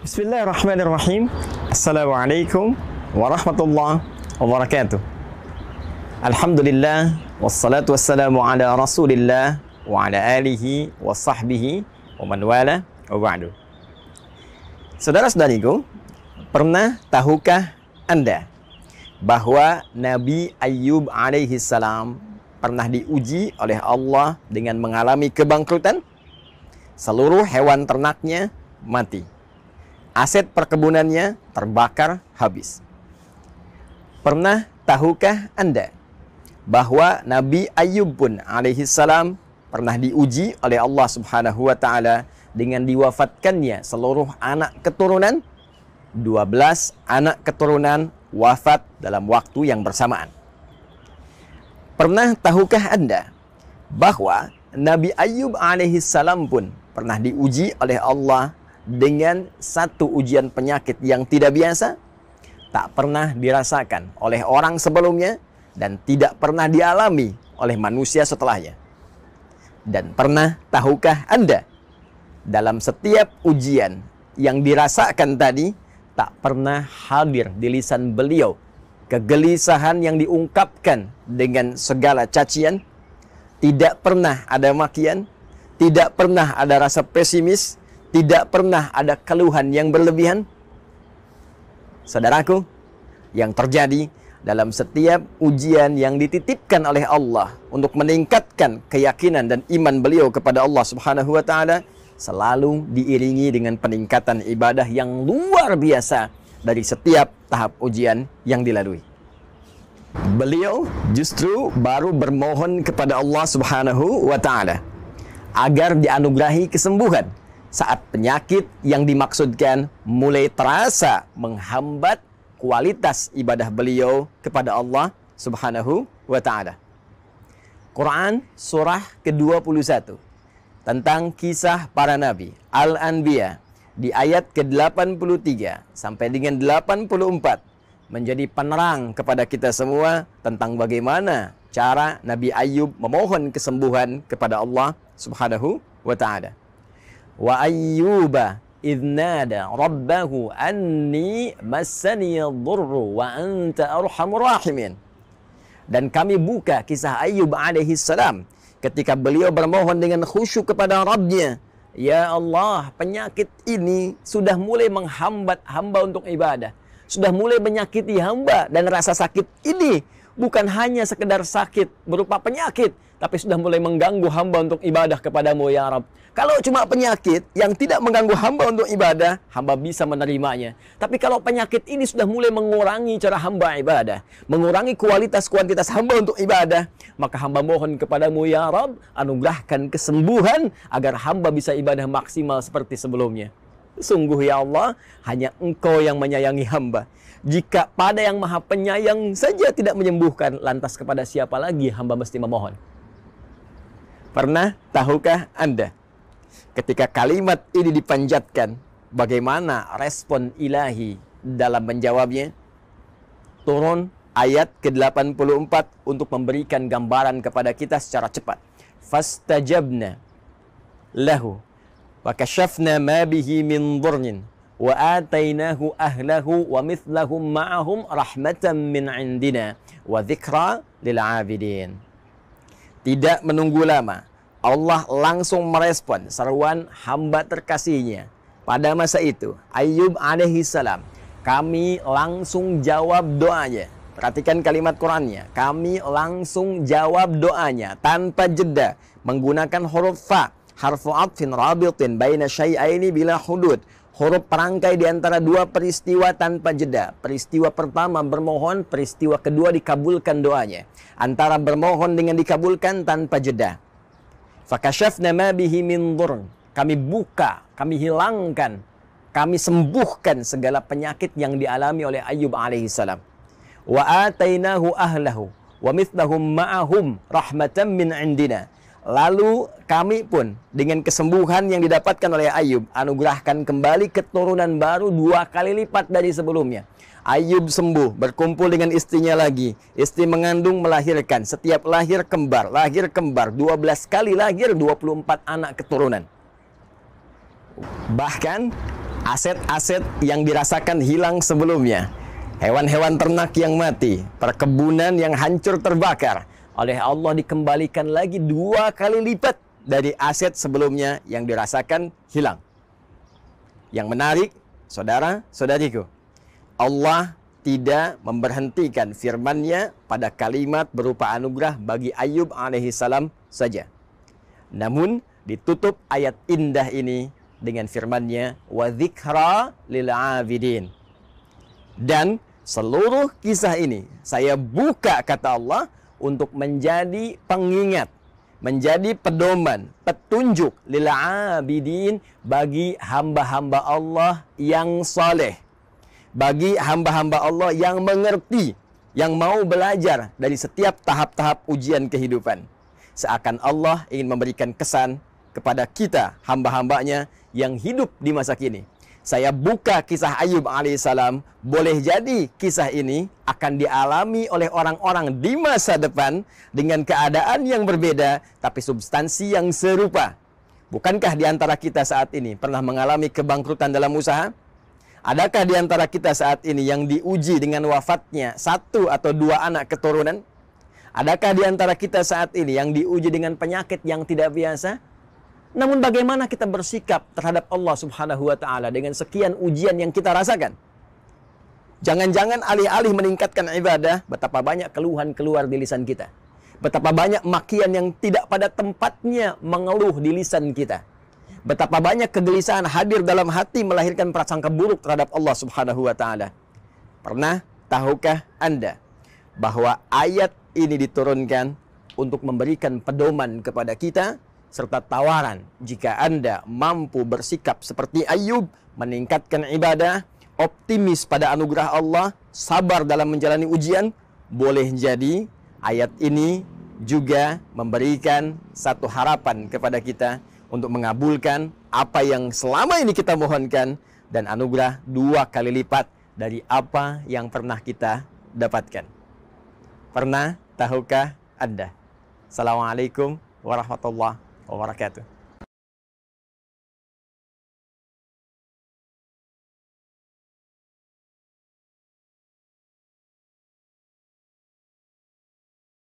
Bismillahirrahmanirrahim. Assalamualaikum warahmatullahi wabarakatuh. Alhamdulillah, wassalatu wassalamu ala rasulillah wa ala alihi wa sahbihi wa man wala wa ba'du. Saudara-saudariku, pernah tahukah Anda bahwa Nabi Ayyub alaihi salam pernah diuji oleh Allah dengan mengalami kebangkrutan? Seluruh hewan ternaknya mati. Aset perkebunannya terbakar habis. Pernah tahukah Anda bahwa Nabi Ayyub pun alaihi salam pernah diuji oleh Allah Subhanahu wa taala dengan diwafatkannya seluruh anak keturunan? 12 anak keturunan wafat dalam waktu yang bersamaan. Pernah tahukah Anda bahwa Nabi Ayyub alaihi salam pun pernah diuji oleh Allah dengan satu ujian penyakit yang tidak biasa, tak pernah dirasakan oleh orang sebelumnya dan tidak pernah dialami oleh manusia setelahnya. Dan pernah tahukah Anda, dalam setiap ujian yang dirasakan tadi, tak pernah hadir di lisan beliau kegelisahan yang diungkapkan dengan segala cacian, tidak pernah ada makian, tidak pernah ada rasa pesimis, tidak pernah ada keluhan yang berlebihan. Saudaraku, yang terjadi dalam setiap ujian yang dititipkan oleh Allah untuk meningkatkan keyakinan dan iman beliau kepada Allah Subhanahu wa taala selalu diiringi dengan peningkatan ibadah yang luar biasa dari setiap tahap ujian yang dilalui. Beliau justru baru bermohon kepada Allah Subhanahu wa taala agar dianugerahi kesembuhan saat penyakit yang dimaksudkan mulai terasa menghambat kualitas ibadah beliau kepada Allah Subhanahu wa taala. Quran surah ke-21 tentang kisah para nabi, Al-Anbiya, di ayat ke-83 sampai dengan 84 menjadi penerang kepada kita semua tentang bagaimana cara Nabi Ayyub memohon kesembuhan kepada Allah Subhanahu wa ta'ala. Wa ayyuba idh nada rabbahu anni massani dhurru wa anta arhamur rahimin. Dan kami buka kisah Ayyub alaihi salam ketika beliau bermohon dengan khusyuk kepada Rabbnya, ya Allah, penyakit ini sudah mulai menghambat hamba untuk ibadah, sudah mulai menyakiti hamba, dan rasa sakit ini bukan hanya sekedar sakit berupa penyakit, tapi sudah mulai mengganggu hamba untuk ibadah kepadamu ya Rabb. Kalau cuma penyakit yang tidak mengganggu hamba untuk ibadah, hamba bisa menerimanya. Tapi kalau penyakit ini sudah mulai mengurangi cara hamba ibadah, mengurangi kualitas-kuantitas hamba untuk ibadah, maka hamba mohon kepadamu ya Rabb, anugerahkan kesembuhan agar hamba bisa ibadah maksimal seperti sebelumnya. Sungguh ya Allah, hanya Engkau yang menyayangi hamba. Jika pada yang maha penyayang saja tidak menyembuhkan, lantas kepada siapa lagi hamba mesti memohon? Pernah tahukah Anda ketika kalimat ini dipanjatkan, bagaimana respon ilahi dalam menjawabnya? Turun ayat ke-84 untuk memberikan gambaran kepada kita secara cepat. Fastajabna lahu wa kashafna ma bihi min dhurrin wa atainahu ahlahu wa mithlahum ma'ahum rahmatan min indina wa dzikra lil 'abidin. Tidak menunggu lama, Allah langsung merespon seruan hamba terkasihnya. Pada masa itu, Ayyub alaihi salam, kami langsung jawab doanya. Perhatikan kalimat Qur'annya. Kami langsung jawab doanya tanpa jeda, menggunakan huruf fa, harfu atfin rabitin baina syai'aini bila hudud. Huruf perangkai di antara dua peristiwa tanpa jeda. Peristiwa pertama bermohon, peristiwa kedua dikabulkan doanya. Antara bermohon dengan dikabulkan tanpa jeda. Fakashafna ma bihi min dhurr. Kami buka, kami hilangkan, kami sembuhkan segala penyakit yang dialami oleh Ayyub alaihi salam. Wa atainahu ahlahu wa mithlahum ma'ahum rahmatan min indina. Lalu kami pun dengan kesembuhan yang didapatkan oleh Ayyub anugerahkan kembali keturunan baru 2 kali lipat dari sebelumnya. Ayyub sembuh, berkumpul dengan istrinya lagi. Istri mengandung, melahirkan. Setiap lahir kembar. 12 kali lahir, 24 anak keturunan. Bahkan aset-aset yang dirasakan hilang sebelumnya, hewan-hewan ternak yang mati, perkebunan yang hancur terbakar, oleh Allah dikembalikan lagi 2 kali lipat dari aset sebelumnya yang dirasakan hilang. Yang menarik, saudara-saudariku, Allah tidak memberhentikan firman-Nya pada kalimat berupa anugerah bagi Ayub alaihissalam saja. Namun ditutup ayat indah ini dengan firman-Nya wa dzikra lil abidin. Dan seluruh kisah ini saya buka, kata Allah, untuk menjadi pengingat, menjadi pedoman, petunjuk lil abidin bagi hamba-hamba Allah yang saleh, bagi hamba-hamba Allah yang mengerti, yang mau belajar dari setiap tahap-tahap ujian kehidupan. Seakan Allah ingin memberikan kesan kepada kita, hamba-hambanya yang hidup di masa kini. Saya buka kisah Ayub alaihissalam, boleh jadi kisah ini akan dialami oleh orang-orang di masa depan dengan keadaan yang berbeda, tapi substansi yang serupa. Bukankah di antara kita saat ini pernah mengalami kebangkrutan dalam usaha? Adakah di antara kita saat ini yang diuji dengan wafatnya 1 atau 2 anak keturunan? Adakah di antara kita saat ini yang diuji dengan penyakit yang tidak biasa? Namun bagaimana kita bersikap terhadap Allah Subhanahu wa Ta'ala dengan sekian ujian yang kita rasakan? Jangan-jangan alih-alih meningkatkan ibadah, betapa banyak keluhan keluar di lisan kita. Betapa banyak makian yang tidak pada tempatnya mengeluh di lisan kita. Betapa banyak kegelisahan hadir dalam hati melahirkan prasangka buruk terhadap Allah Subhanahu wa Ta'ala. Pernah tahukah Anda bahwa ayat ini diturunkan untuk memberikan pedoman kepada kita serta tawaran jika Anda mampu bersikap seperti Ayub, meningkatkan ibadah, optimis pada anugerah Allah, sabar dalam menjalani ujian, boleh jadi ayat ini juga memberikan satu harapan kepada kita untuk mengabulkan apa yang selama ini kita mohonkan dan anugerah 2 kali lipat dari apa yang pernah kita dapatkan. Pernah tahukah Anda? Assalamualaikum warahmatullahi wabarakatuh.